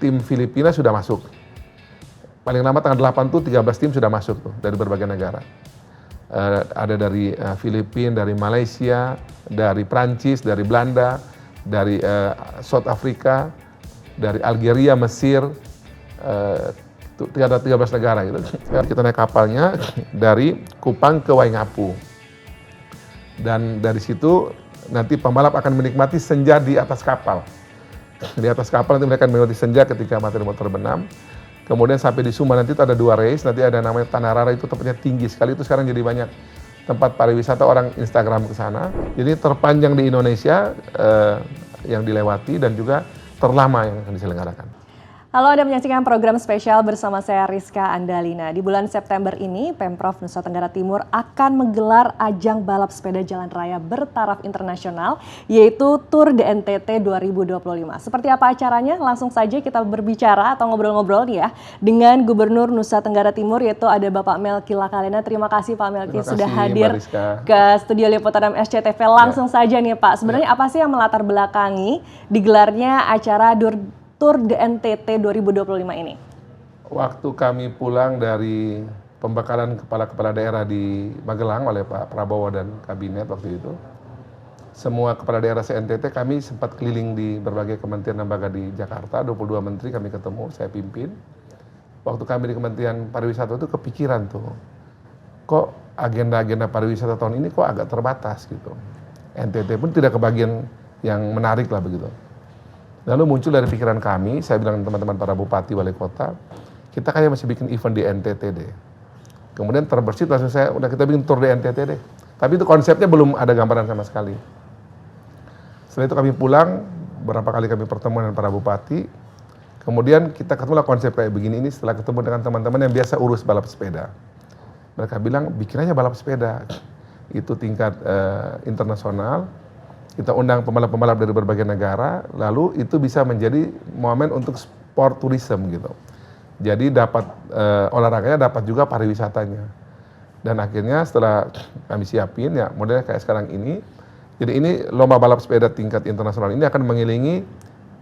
tim Filipina sudah masuk. Paling lama tanggal 8 tuh 13 tim sudah masuk tuh dari berbagai negara. Ada dari Filipina, dari Malaysia, dari Prancis, dari Belanda, dari South Africa, dari Algeria, Mesir, ada 13 negara gitu. Kita naik kapalnya dari Kupang ke Waingapu. Dan dari situ nanti pembalap akan menikmati senja di atas kapal. Di atas kapal nanti mereka menikmati senja ketika materi motor terbenam. Kemudian sampai di Sumba nanti itu ada 2 race, nanti ada namanya Tanah Rara, itu tempatnya tinggi sekali, itu sekarang jadi banyak tempat pariwisata orang Instagram ke sana. Jadi terpanjang di Indonesia yang dilewati dan juga terlama yang akan diselenggarakan. Halo, Anda menyaksikan program spesial bersama saya Rizka Andalina. Di bulan September ini, Pemprov Nusa Tenggara Timur akan menggelar ajang balap sepeda jalan raya bertaraf internasional, yaitu Tour de NTT 2025. Seperti apa acaranya? Langsung saja kita berbicara atau ngobrol-ngobrol nih ya dengan Gubernur Nusa Tenggara Timur, yaitu ada Bapak Melki Lakalena. Terima kasih Pak Melki sudah hadir ke studio Liputan SCTV. Langsung saja nih Pak, sebenarnya apa sih yang melatar belakangi digelarnya acara Tour de NTT 2025 ini? Waktu kami pulang dari pembekalan kepala-kepala daerah di Magelang oleh Pak Prabowo dan Kabinet waktu itu, semua kepala daerah se-NTT kami sempat keliling di berbagai kementerian lembaga di Jakarta, 22 menteri kami ketemu, saya pimpin. Waktu kami di Kementerian Pariwisata itu kepikiran tuh, kok agenda-agenda pariwisata tahun ini kok agak terbatas gitu. NTT pun tidak kebagian yang menarik lah begitu. Lalu muncul dari pikiran kami, saya bilang teman-teman para bupati, wali kota, kita kayak masih bikin event di NTT deh. Kemudian terbersit langsung udah kita bikin tour di NTT deh. Tapi itu konsepnya belum ada gambaran sama sekali. Setelah itu kami pulang, berapa kali kami pertemuan dengan para bupati, kemudian kita ketemulah konsep kayak begini ini setelah ketemu dengan teman-teman yang biasa urus balap sepeda. Mereka bilang, bikin aja balap sepeda. Itu tingkat internasional. Kita undang pembalap-pembalap dari berbagai negara, lalu itu bisa menjadi momen untuk sport tourism gitu. Jadi dapat olahraganya, dapat juga pariwisatanya. Dan akhirnya setelah kami siapin ya modelnya kayak sekarang ini, jadi ini lomba balap sepeda tingkat internasional ini akan mengelilingi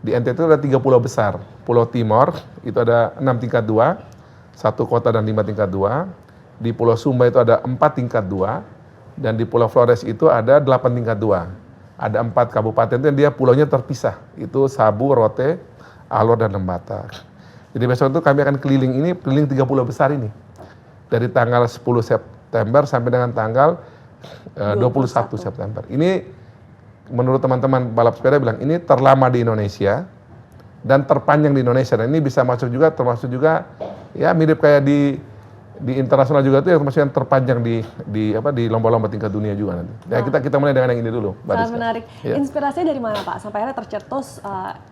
di NTT itu ada 3 pulau besar. Pulau Timor itu ada 6 tingkat 2, 1 kota dan 5 tingkat 2. Di Pulau Sumba itu ada 4 tingkat 2, dan di Pulau Flores itu ada 8 tingkat 2. Ada 4 kabupaten itu dia pulaunya terpisah, itu Sabu, Rote, Alor, dan Lembata. Jadi besok itu kami akan keliling 3 pulau besar ini. Dari tanggal 10 September sampai dengan tanggal 21 September. Ini menurut teman-teman balap sepeda bilang, ini terlama di Indonesia dan terpanjang di Indonesia. Dan ini bisa masuk juga, termasuk juga ya mirip kayak di internasional juga tuh yang termasuk yang terpanjang di lomba-lomba tingkat dunia juga nanti. Ya kita mulai dengan yang ini dulu. Sangat menarik. Ya. Inspirasinya dari mana Pak? Sampai akhirnya tercetus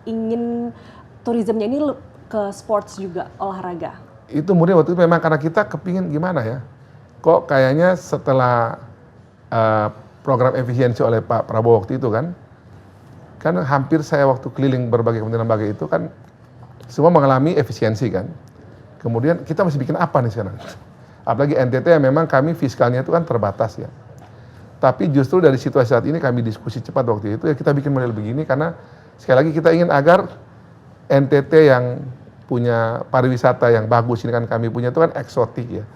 ingin turismenya ini ke sports juga, olahraga. Itu murni waktu itu memang karena kita kepingin gimana ya. Kok kayaknya setelah program efisiensi oleh Pak Prabowo waktu itu kan hampir saya waktu keliling berbagai kementerian lembaga itu kan semua mengalami efisiensi kan. Kemudian kita masih bikin apa nih sekarang? Apalagi NTT yang memang kami fiskalnya itu kan terbatas ya. Tapi justru dari situasi saat ini kami diskusi cepat waktu itu ya kita bikin model begini karena sekali lagi kita ingin agar NTT yang punya pariwisata yang bagus ini kan kami punya itu kan eksotik ya.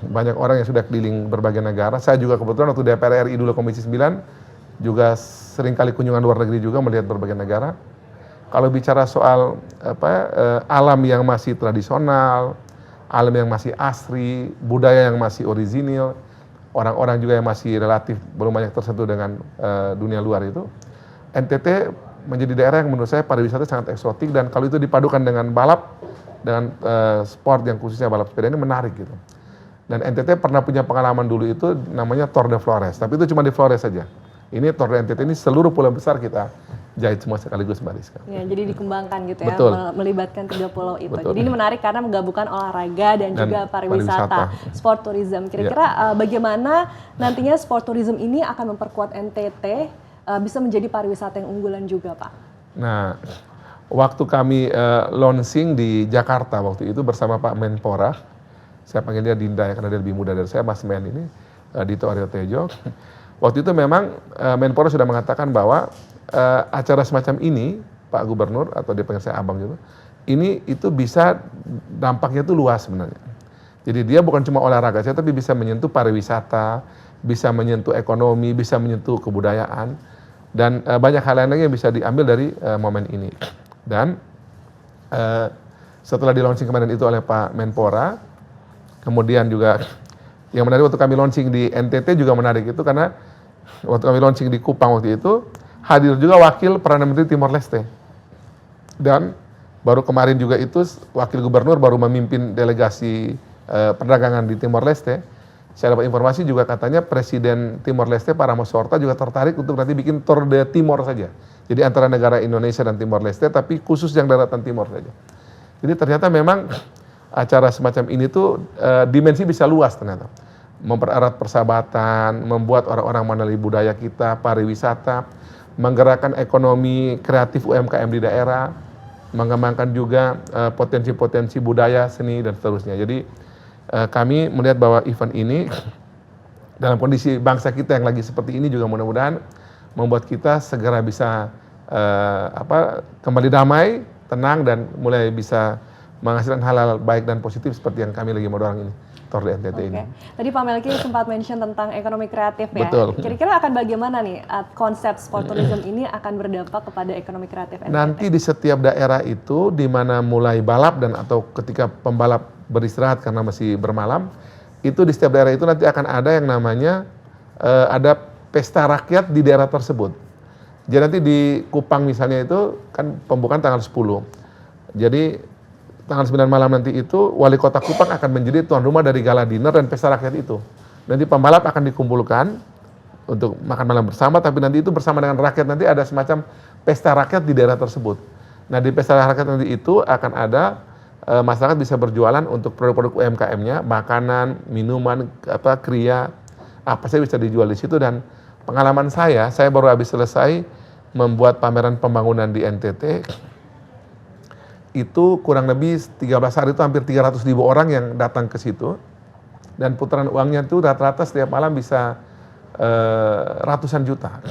Banyak orang yang sudah keliling berbagai negara. Saya juga kebetulan waktu DPR RI dulu Komisi 9 juga sering kali kunjungan luar negeri juga melihat berbagai negara. Kalau bicara soal alam yang masih tradisional, alam yang masih asri, budaya yang masih orisinil, orang-orang juga yang masih relatif belum banyak tersentuh dengan dunia luar itu, NTT menjadi daerah yang menurut saya pariwisata sangat eksotik dan kalau itu dipadukan dengan balap, dengan sport yang khususnya balap sepeda ini menarik gitu. Dan NTT pernah punya pengalaman dulu itu namanya Tour de Flores, tapi itu cuma di Flores saja. Ini Tour de NTT ini seluruh pulau besar kita jahit semua sekaligus Mbak Rizka. Ya, jadi dikembangkan gitu Betul. Ya, melibatkan 3 pulau itu. Betul. Jadi ini menarik karena menggabungkan olahraga dan juga pariwisata, sport tourism. Kira-kira bagaimana nantinya sport tourism ini akan memperkuat NTT bisa menjadi pariwisata yang unggulan juga Pak? Nah, waktu kami launching di Jakarta waktu itu bersama Pak Menpora, saya panggil dia Dinda ya karena dia lebih muda dari saya, Mas Men ini, Dito Aryo Tejo. Waktu itu memang Menpora sudah mengatakan bahwa acara semacam ini Pak Gubernur, atau dia panggil saya Abang gitu, ini itu bisa dampaknya itu luas sebenarnya. Jadi dia bukan cuma olahraga saja, tapi bisa menyentuh pariwisata, bisa menyentuh ekonomi, bisa menyentuh kebudayaan, dan banyak hal lain lagi yang bisa diambil dari momen ini. Dan setelah di launching kemarin itu oleh Pak Menpora, kemudian juga yang menarik waktu kami launching di NTT juga menarik itu karena waktu kami launching di Kupang waktu itu hadir juga wakil Perdana Menteri Timor Leste. Dan baru kemarin juga itu wakil gubernur baru memimpin delegasi perdagangan di Timor Leste. Saya dapat informasi juga katanya Presiden Timor Leste Pak Ramos Horta juga tertarik untuk nanti bikin Tour de Timor saja. Jadi antara negara Indonesia dan Timor Leste, tapi khusus yang daratan Timor saja. Jadi ternyata memang acara semacam ini tuh dimensi bisa luas ternyata. Mempererat persahabatan, membuat orang-orang mengenali budaya kita, pariwisata, menggerakkan ekonomi kreatif UMKM di daerah, mengembangkan juga potensi-potensi budaya, seni, dan seterusnya. Jadi kami melihat bahwa event ini dalam kondisi bangsa kita yang lagi seperti ini juga mudah-mudahan membuat kita segera bisa kembali damai, tenang, dan mulai bisa menghasilkan hal-hal baik dan positif seperti yang kami lagi mau dorong ini, Tour de NTT ini. Tadi Pak Melki sempat mention tentang ekonomi kreatif ya. Betul. Kira-kira akan bagaimana nih konsep sport tourism ini akan berdampak kepada ekonomi kreatif NTT? Nanti di setiap daerah itu di mana mulai balap dan atau ketika pembalap beristirahat karena masih bermalam, itu di setiap daerah itu nanti akan ada yang namanya ada pesta rakyat di daerah tersebut. Jadi nanti di Kupang misalnya itu kan pembukaan tanggal 10. Jadi tanggal 9 malam nanti itu wali kota Kupang akan menjadi tuan rumah dari gala dinner dan pesta rakyat itu. Nanti pembalap akan dikumpulkan untuk makan malam bersama, tapi nanti itu bersama dengan rakyat nanti ada semacam pesta rakyat di daerah tersebut. Nah di pesta rakyat nanti itu akan ada masyarakat bisa berjualan untuk produk-produk UMKM-nya, makanan, minuman, kriya, apa saja bisa dijual di situ. Dan pengalaman saya baru habis selesai membuat pameran pembangunan di NTT. Itu kurang lebih 13 hari itu hampir 300.000 orang yang datang ke situ. Dan putaran uangnya itu rata-rata setiap malam bisa ratusan juta.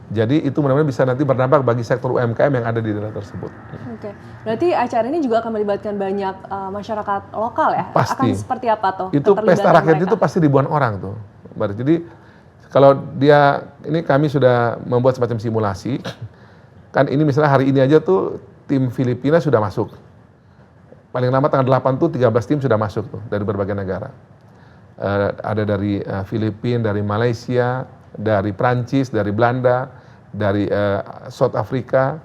Jadi itu mudah-mudahan bisa nanti berdampak bagi sektor UMKM yang ada di daerah tersebut. Oke, berarti acara ini juga akan melibatkan banyak masyarakat lokal ya? Pasti. Akan seperti apa tuh? Itu pesta rakyat itu pasti ribuan orang tuh. Jadi kalau ini kami sudah membuat semacam simulasi. Kan ini misalnya hari ini aja tuh tim Filipina sudah masuk. Paling lama tanggal 8 tuh 13 tim sudah masuk tuh dari berbagai negara. Ada dari Filipina, dari Malaysia, dari Prancis, dari Belanda, dari South Africa,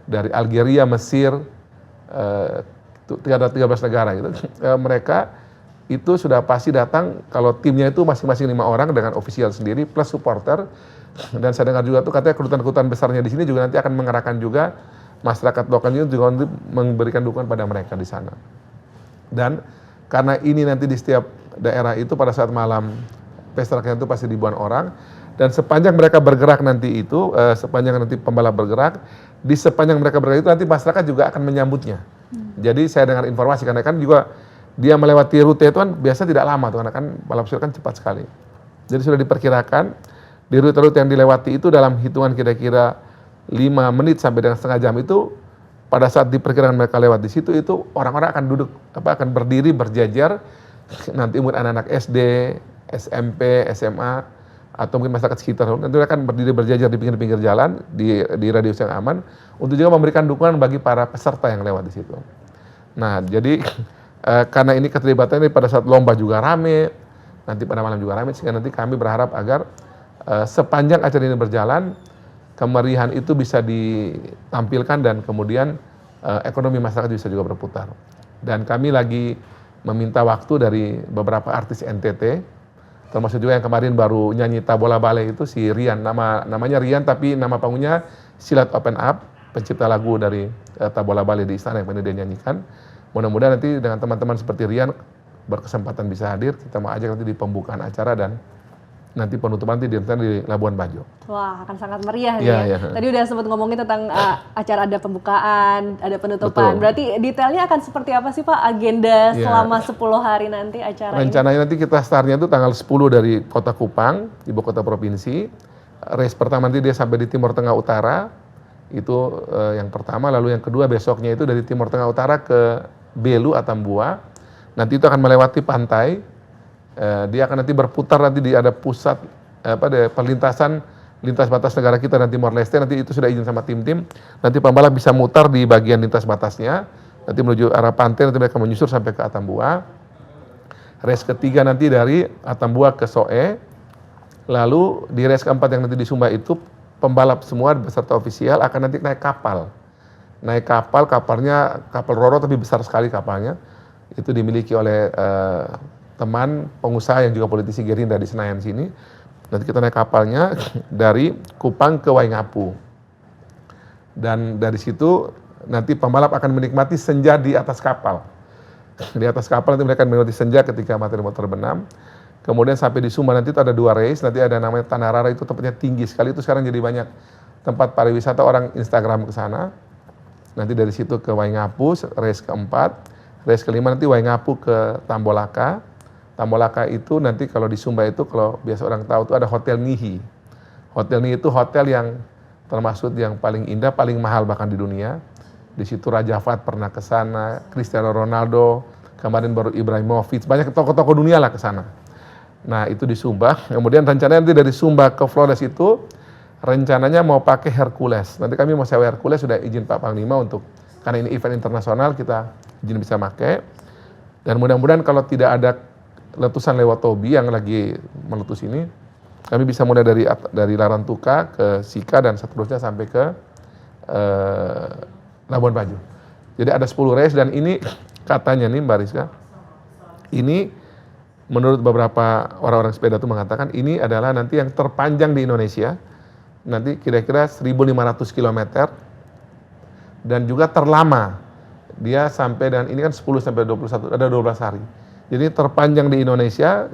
dari Algeria, Mesir, 13 negara gitu. Mereka itu sudah pasti datang, kalau timnya itu masing-masing 5 orang dengan ofisial sendiri plus supporter. Dan saya dengar juga tuh katanya kedutaan-kedutaan besarnya di sini juga nanti akan mengerahkan juga masyarakat lokalnya juga untuk memberikan dukungan pada mereka di sana. Dan karena ini nanti di setiap daerah itu pada saat malam pesta rakyat itu pasti ribuan orang. Dan sepanjang mereka bergerak nanti itu, sepanjang nanti pembalap bergerak, di sepanjang mereka bergerak itu nanti masyarakat juga akan menyambutnya. Jadi saya dengar informasi, karena kan juga dia melewati rute itu kan biasa tidak lama tuh, karena kan balap sepeda kan cepat sekali. Jadi sudah diperkirakan di rute-rute yang dilewati itu dalam hitungan kira-kira 5 menit sampai dengan setengah jam itu, pada saat diperkirakan mereka lewat di situ itu orang-orang akan duduk, akan berdiri berjajar, nanti mungkin anak-anak SD, SMP, SMA, atau mungkin masyarakat sekitar, nanti mereka akan berdiri berjajar di pinggir-pinggir jalan di radius yang aman untuk juga memberikan dukungan bagi para peserta yang lewat di situ. Nah, jadi karena ini keterlibatannya pada saat lomba juga rame, nanti pada malam juga rame, sehingga nanti kami berharap agar sepanjang acara ini berjalan, kemeriahan itu bisa ditampilkan dan kemudian ekonomi masyarakat bisa juga berputar. Dan kami lagi meminta waktu dari beberapa artis NTT, termasuk juga yang kemarin baru nyanyi Tabola Bale itu si Rian, namanya Rian tapi nama panggungnya Silat Open Up, pencipta lagu dari Tabola Bale di istana yang pernah dia nyanyikan. Mudah-mudahan nanti dengan teman-teman seperti Rian berkesempatan bisa hadir, kita mau ajak nanti di pembukaan acara dan nanti penutupan nanti di Labuan Bajo. Wah, akan sangat meriah nih. Ya. Tadi udah sempat ngomongin tentang acara ada pembukaan, ada penutupan. Betul. Berarti detailnya akan seperti apa sih Pak agenda selama 10 hari nanti acara rencananya ini? Nanti kita startnya itu tanggal 10 dari Kota Kupang, ibu kota provinsi. Race pertama nanti dia sampai di Timur Tengah Utara. Itu yang pertama. Lalu yang kedua besoknya itu dari Timur Tengah Utara ke Belu Atambua. Nanti itu akan melewati pantai. Dia akan nanti berputar, nanti ada pusat perlintasan lintas batas negara kita dan Timor Leste. Nanti itu sudah izin sama tim-tim. Nanti pembalap bisa mutar di bagian lintas batasnya. Nanti menuju arah pantai, nanti mereka menyusur sampai ke Atambua. Race ketiga nanti dari Atambua ke Soe. Lalu di race keempat yang nanti di Sumba itu pembalap semua beserta ofisial akan nanti naik kapal. Naik kapal, kapalnya kapal Roro tapi besar sekali kapalnya. Itu dimiliki oleh teman pengusaha yang juga politisi Gerindra di Senayan sini. Nanti kita naik kapalnya dari Kupang ke Waingapu. Dan dari situ nanti pembalap akan menikmati senja di atas kapal. Di atas kapal nanti mereka menikmati senja ketika materi mau terbenam. Kemudian sampai di Sumba nanti itu ada 2 race, nanti ada namanya Tanah Rara, itu tempatnya tinggi sekali, itu sekarang jadi banyak tempat pariwisata, orang Instagram ke sana. Nanti dari situ ke Waingapu, race keempat. Race kelima nanti Waingapu ke Tambolaka. Tambolaka itu nanti kalau di Sumba itu, kalau biasa orang tahu itu ada Hotel Nihi. Hotel Nihi itu hotel yang termasuk yang paling indah, paling mahal bahkan di dunia. Di situ Raja Fahd pernah ke sana, Cristiano Ronaldo, kemarin baru Ibrahimovic, banyak tokoh-tokoh dunia lah ke sana. Nah itu di Sumba. Kemudian rencananya nanti dari Sumba ke Flores itu rencananya mau pakai Hercules. Nanti kami mau sewa Hercules, sudah izin Pak Panglima untuk, karena ini event internasional kita izin bisa pakai. Dan mudah-mudahan kalau tidak ada letusan lewat Tobi yang lagi meletus ini, kami bisa mulai dari Larantuka ke Sika dan seterusnya sampai ke Labuan Bajo. Jadi ada 10 race dan ini katanya nih Mbak Rizka, ini menurut beberapa orang-orang sepeda itu mengatakan ini adalah nanti yang terpanjang di Indonesia, nanti kira-kira 1.500 km dan juga terlama. Dia sampai, dan ini kan 10 sampai 21, ada 12 hari. Jadi terpanjang di Indonesia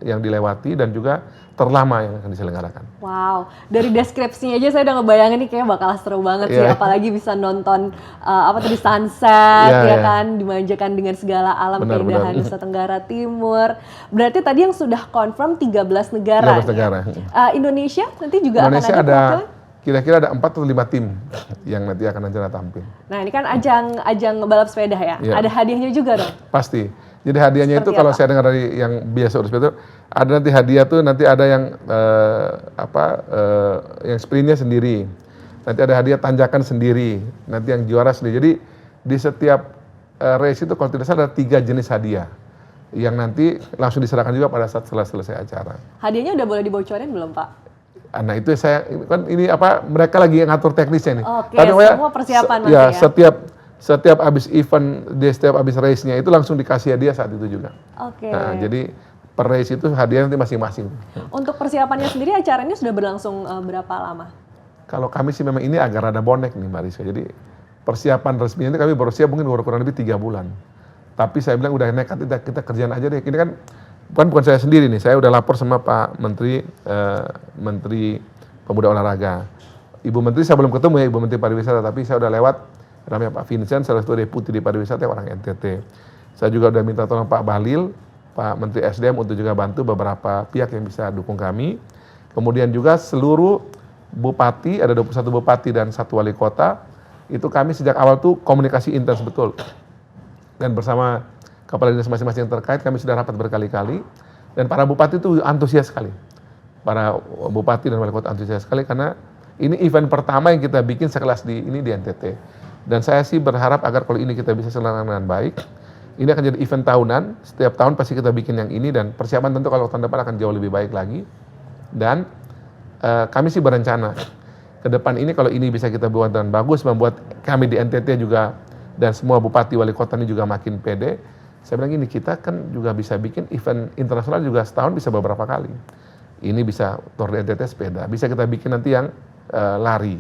yang dilewati dan juga terlama yang akan diselenggarakan. Wow, dari deskripsinya aja saya udah ngebayangin nih kayaknya bakal seru banget sih, apalagi bisa nonton sunset, kan, dimanjakan dengan segala alam keindahan Nusa Tenggara Timur. Berarti tadi yang sudah confirm 13 negara. 13 negara. Indonesia nanti juga Indonesia akan ada kira-kira ada 4 atau 5 tim yang nanti akan rencana tampil. Nah ini kan ajang balap sepeda ya, ada hadiahnya juga dong? Pasti. Jadi hadiahnya seperti itu kalau saya dengar dari yang biasa urus sepeda, ada nanti hadiah tuh, nanti ada yang yang sprintnya sendiri, nanti ada hadiah tanjakan sendiri, nanti yang juara sendiri. Jadi di setiap race itu kalau tidak salah ada 3 jenis hadiah yang nanti langsung diserahkan juga pada saat selesai acara. Hadiahnya udah boleh dibocorin belum Pak? Nah itu saya kan ini mereka lagi ngatur teknisnya nih. Oke, semua persiapan nanti ya. Setiap habis event, setiap habis race-nya itu langsung dikasih hadiah saat itu juga. Oke. Nah, jadi per race itu hadiah nanti masing-masing. Untuk persiapannya sendiri acaranya sudah berlangsung berapa lama? Kalau kami sih memang ini agak rada bonek nih Mbak Rizka. Jadi persiapan resminya itu kami baru siap mungkin kurang lebih 3 bulan. Tapi saya bilang udah nekat, kita kerjaan aja deh. Ini kan bukan saya sendiri nih, saya udah lapor sama Pak Menteri Pemuda Olahraga. Ibu Menteri saya belum ketemu ya, Ibu Menteri Pariwisata, tapi saya udah lewat. Namanya Pak Vincent, salah satu deputi di pariwisata orang NTT. Saya juga udah minta tolong Pak Bahlil, Pak Menteri SDM untuk juga bantu beberapa pihak yang bisa dukung kami. Kemudian juga seluruh bupati, ada 21 bupati dan 1 wali kota, itu kami sejak awal tuh komunikasi intens betul. Dan bersama kepala dinas masing-masing yang terkait, kami sudah rapat berkali-kali. Dan para bupati itu antusias sekali. Para bupati dan wali kota antusias sekali karena ini event pertama yang kita bikin sekelas di NTT. Dan saya sih berharap agar kalau ini kita bisa selenggarakan dengan baik, ini akan jadi event tahunan, setiap tahun pasti kita bikin yang ini, dan persiapan tentu kalau tahun depan akan jauh lebih baik lagi. Dan kami sih berencana, ke depan ini kalau ini bisa kita buat dengan bagus, membuat kami di NTT juga, dan semua bupati wali kota ini juga makin pede. Saya bilang gini, kita kan juga bisa bikin event internasional juga setahun bisa beberapa kali. Ini bisa Tour de NTT sepeda, bisa kita bikin nanti yang lari,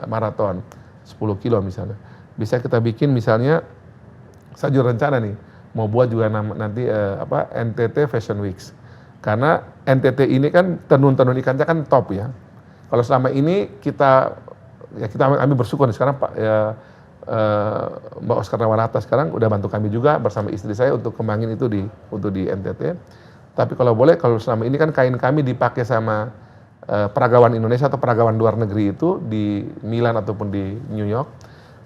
maraton. 10 kilo misalnya. Bisa kita bikin misalnya, saya juga rencana nih, mau buat juga nanti NTT Fashion Weeks. Karena NTT ini kan tenun-tenun ikannya kan top ya. Kalau selama ini kami bersyukur nih sekarang Mbak Oscar Nawalata sekarang udah bantu kami juga bersama istri saya untuk kembangin itu untuk di NTT. Tapi kalau boleh, kalau selama ini kan kain kami dipakai sama peragawan Indonesia atau peragawan luar negeri itu di Milan ataupun di New York.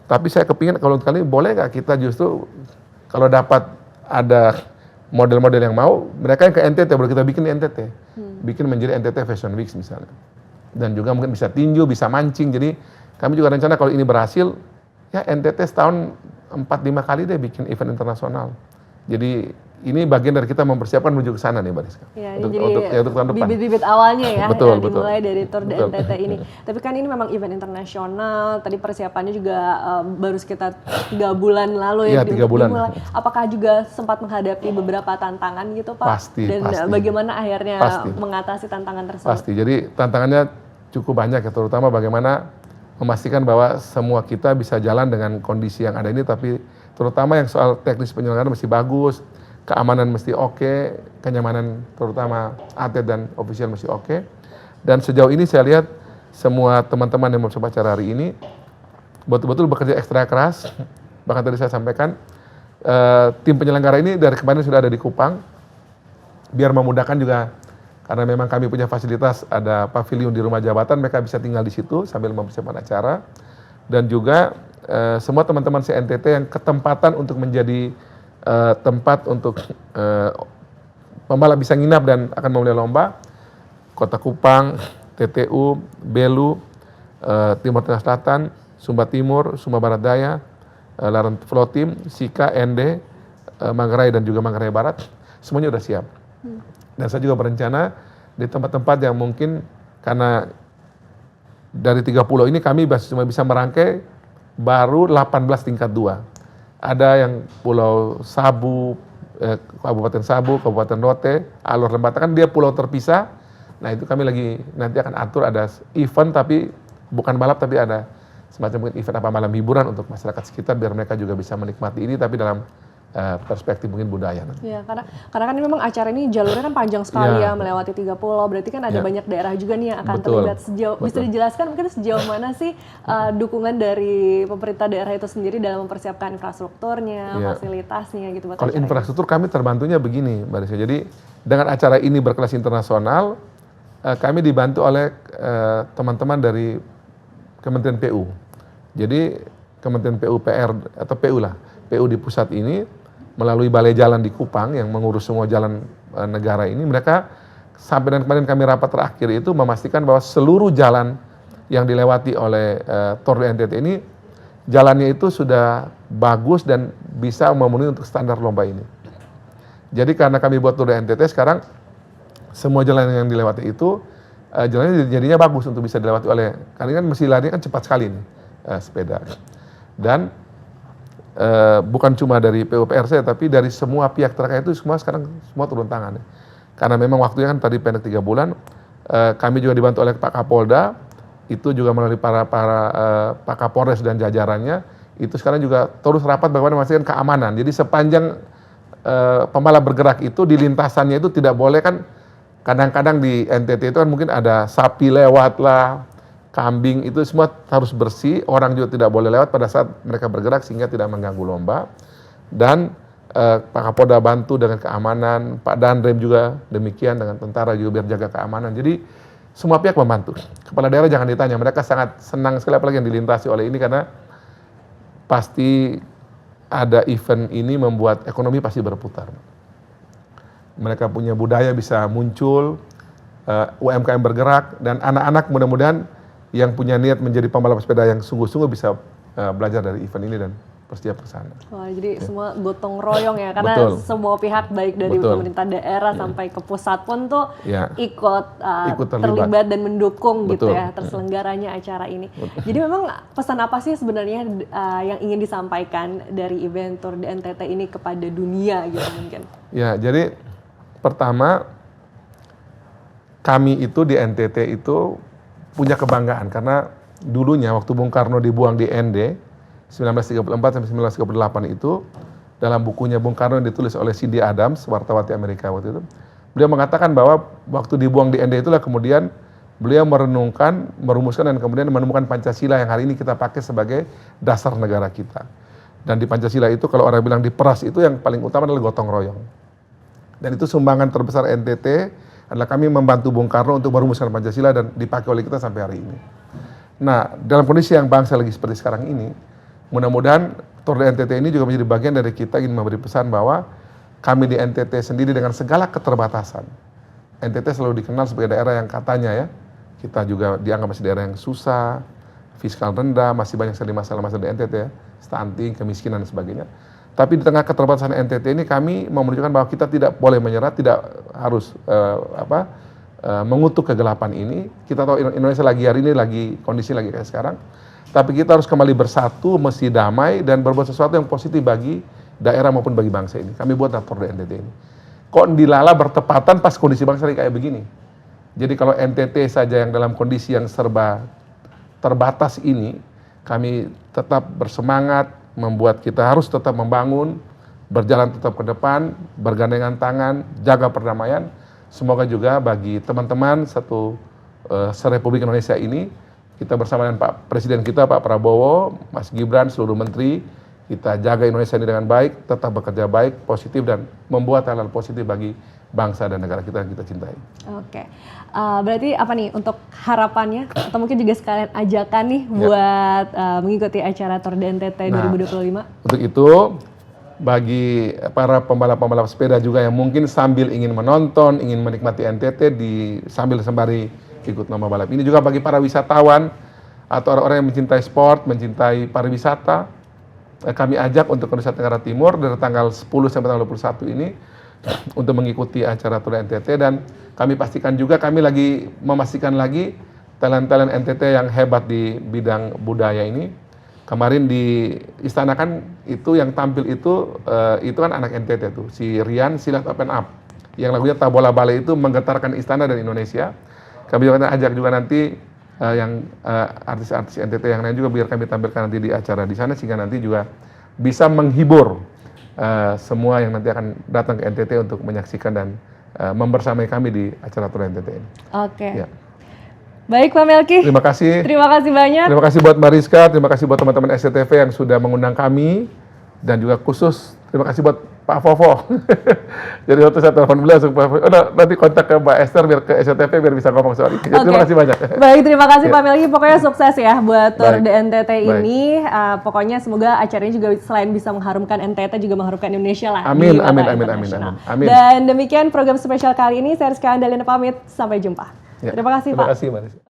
Tapi saya kepingin kalau kali boleh nggak kita justru kalau dapat ada model-model yang mau, mereka yang ke NTT, boleh kita bikin di NTT. Bikin menjadi NTT Fashion Week misalnya. Dan juga mungkin bisa tinju, bisa mancing. Jadi kami juga rencana kalau ini berhasil, ya NTT setahun 4-5 kali deh bikin event internasional. Jadi ini bagian dari kita mempersiapkan menuju ke sana nih Mbak Rizka. Ya, untuk tahun depan. Bibit-bibit awalnya ya, Betul, yang dimulai dari Tour de betul. NTT ini. Tapi kan ini memang event internasional, tadi persiapannya juga baru sekitar 3 bulan lalu ya, Iya, 3 bulan. dimulai. Apakah juga sempat menghadapi beberapa tantangan gitu Pak? Pasti, Dan pasti. bagaimana akhirnya Pasti. mengatasi tantangan tersebut? Pasti, jadi tantangannya cukup banyak ya, terutama bagaimana memastikan bahwa semua kita bisa jalan dengan kondisi yang ada ini, tapi terutama yang soal teknis penyelenggaraan mesti bagus, keamanan mesti oke, kenyamanan terutama atlet dan ofisial mesti oke. Dan sejauh ini saya lihat semua teman-teman yang bersama acara hari ini betul-betul bekerja ekstra keras. Bahkan tadi saya sampaikan tim penyelenggara ini dari kemarin sudah ada di Kupang, biar memudahkan juga karena memang kami punya fasilitas, ada pavilion di rumah jabatan, mereka bisa tinggal di situ sambil mempersiapkan acara. Dan juga semua teman-teman CNTT yang ketempatan untuk menjadi tempat untuk pembalap bisa nginap dan akan memulai lomba, Kota Kupang, TTU, Belu, Timur Tengah Selatan, Sumba Timur, Sumba Barat Daya, Laran Flotim, Sika, Ende, Manggarai dan juga Manggarai Barat, semuanya sudah siap. Dan saya juga berencana di tempat-tempat yang mungkin karena dari 3 pulau ini kami cuma bisa merangkai baru 18 tingkat 2. Ada yang Pulau Sabu, Kabupaten Sabu, Kabupaten Rote, Alor Lembata, kan dia pulau terpisah. Nah itu kami lagi nanti akan atur ada event tapi bukan balap, tapi ada semacam mungkin event apa malam hiburan untuk masyarakat sekitar biar mereka juga bisa menikmati ini tapi dalam perspektif mungkin budaya. Ya, karena kan ini memang acara ini jalurnya kan panjang sekali ya, melewati 3 pulau, berarti kan ada banyak daerah juga nih yang akan terlibat. Bisa dijelaskan mungkin sejauh mana sih dukungan dari pemerintah daerah itu sendiri dalam mempersiapkan infrastrukturnya, fasilitasnya gitu buat kalau infrastruktur kami terbantunya begini Mbak Rizka, jadi dengan acara ini berkelas internasional, kami dibantu oleh teman-teman dari Kementerian PU. Jadi Kementerian PUPR atau PU lah, PU di pusat ini melalui Balai Jalan di Kupang yang mengurus semua jalan negara ini, mereka sampai dan kemarin kami rapat terakhir itu memastikan bahwa seluruh jalan yang dilewati oleh Tour de NTT ini jalannya itu sudah bagus dan bisa memenuhi untuk standar lomba ini. Jadi karena kami buat Tour de NTT sekarang semua jalan yang dilewati itu jalannya jadinya bagus untuk bisa dilewati oleh, karena kan mesin lari kan cepat sekali nih sepeda. Dan bukan cuma dari PUPR saya, tapi dari semua pihak terkait itu semua sekarang semua turun tangan. Karena memang waktunya kan tadi pendek 3 bulan, kami juga dibantu oleh Pak Kapolda, itu juga melalui para Pak Kapolres dan jajarannya, itu sekarang juga terus rapat bagaimana memastikan keamanan. Jadi sepanjang pembalap bergerak itu di lintasannya itu tidak boleh kan, kadang-kadang di NTT itu kan mungkin ada sapi lewat lah, kambing, itu semua harus bersih, orang juga tidak boleh lewat pada saat mereka bergerak sehingga tidak mengganggu lomba. Dan Pak Kapolda bantu dengan keamanan, Pak Danrem juga demikian dengan tentara juga biar jaga keamanan. Jadi semua pihak membantu. Kepala daerah jangan ditanya, mereka sangat senang sekali apalagi yang dilintasi oleh ini karena pasti ada event ini membuat ekonomi pasti berputar. Mereka punya budaya bisa muncul, UMKM bergerak, dan anak-anak mudah-mudahan yang punya niat menjadi pembalap sepeda yang sungguh-sungguh bisa belajar dari event ini dan bersiap ke sana. Wah, jadi semua gotong royong ya, karena semua pihak baik dari pemerintah daerah sampai ke pusat pun tuh ikut terlibat dan mendukung gitu ya terselenggaranya acara ini. Jadi memang pesan apa sih sebenarnya yang ingin disampaikan dari event Tour de NTT ini kepada dunia gitu mungkin? Ya, jadi pertama kami itu di NTT itu punya kebanggaan karena dulunya waktu Bung Karno dibuang di ND 1934 sampai 1938 itu dalam bukunya Bung Karno yang ditulis oleh Cindy Adams, wartawati Amerika waktu itu, beliau mengatakan bahwa waktu dibuang di ND itulah kemudian beliau merumuskan dan kemudian menemukan Pancasila yang hari ini kita pakai sebagai dasar negara kita. Dan di Pancasila itu kalau orang bilang diperas itu yang paling utama adalah gotong royong. Dan itu sumbangan terbesar NTT adalah kami membantu Bung Karno untuk merumuskan Pancasila dan dipakai oleh kita sampai hari ini. Nah, dalam kondisi yang bangsa lagi seperti sekarang ini, mudah-mudahan Tour de NTT ini juga menjadi bagian dari kita ingin memberi pesan bahwa kami di NTT sendiri dengan segala keterbatasan. NTT selalu dikenal sebagai daerah yang katanya ya, kita juga dianggap masih daerah yang susah, fiskal rendah, masih banyak sekali masalah-masalah di NTT ya, stunting, kemiskinan dan sebagainya. Tapi di tengah keterbatasan NTT ini kami mau menunjukkan bahwa kita tidak boleh menyerah, tidak harus mengutuk kegelapan ini. Kita tahu Indonesia lagi hari ini lagi kondisi lagi kayak sekarang. Tapi kita harus kembali bersatu, mesti damai dan berbuat sesuatu yang positif bagi daerah maupun bagi bangsa ini. Kami buat Tour de NTT ini. Kok dilala bertepatan pas kondisi bangsa lagi kayak begini. Jadi kalau NTT saja yang dalam kondisi yang serba terbatas ini, kami tetap bersemangat, membuat kita harus tetap membangun, berjalan tetap ke depan, bergandengan tangan, jaga perdamaian. Semoga juga bagi teman-teman se-Republik Indonesia ini, kita bersama dengan Pak Presiden kita, Pak Prabowo, Mas Gibran, seluruh menteri, kita jaga Indonesia ini dengan baik, tetap bekerja baik, positif, dan membuat hal-hal positif bagi bangsa dan negara kita yang kita cintai. Oke, berarti apa nih untuk harapannya, atau mungkin juga sekalian ajakan nih buat mengikuti acara Tour de NTT 2025? Untuk itu, bagi para pembalap-pembalap sepeda juga yang mungkin sambil ingin menonton, ingin menikmati NTT sambil sembari ikut lomba balap ini, juga bagi para wisatawan atau orang-orang yang mencintai sport, mencintai pariwisata, kami ajak untuk ke Nusa Tenggara Timur dari tanggal 10 sampai tanggal 21 ini untuk mengikuti acara Tour de NTT, dan kami pastikan juga kami lagi memastikan lagi talent-talent NTT yang hebat di bidang budaya ini. Kemarin di istana kan itu yang tampil itu kan anak NTT tuh, si Rian Silat Open Up, yang lagunya Tabola Bale itu menggetarkan istana dan Indonesia. Kami juga ajak juga nanti yang artis-artis NTT yang lain juga biar kami tampilkan nanti di acara di sana, sehingga nanti juga bisa menghibur semua yang nanti akan datang ke NTT untuk menyaksikan dan membersamai kami di acara Tour NTT ini. Oke. Ya. Baik Pak Melki. Terima kasih. Terima kasih banyak. Terima kasih buat Mbak Rizka, terima kasih buat teman-teman SCTV yang sudah mengundang kami, dan juga khusus terima kasih buat Pak Fofo. Jadi waktu saya telepon beliau langsung nanti kontak ke Mbak Esther biar ke SCTV biar bisa ngomong soal ini. Jadi, terima kasih banyak. Baik, terima kasih Pak Melki. Pokoknya sukses ya buat Tour de NTT ini. Pokoknya semoga acaranya juga selain bisa mengharumkan NTT juga mengharumkan Indonesia lah. Amin, amin. Dan demikian program spesial kali ini. Saya Rizka Andalina pamit. Sampai jumpa. Ya. Terima kasih Pak. Terima kasih Mbak Rizka.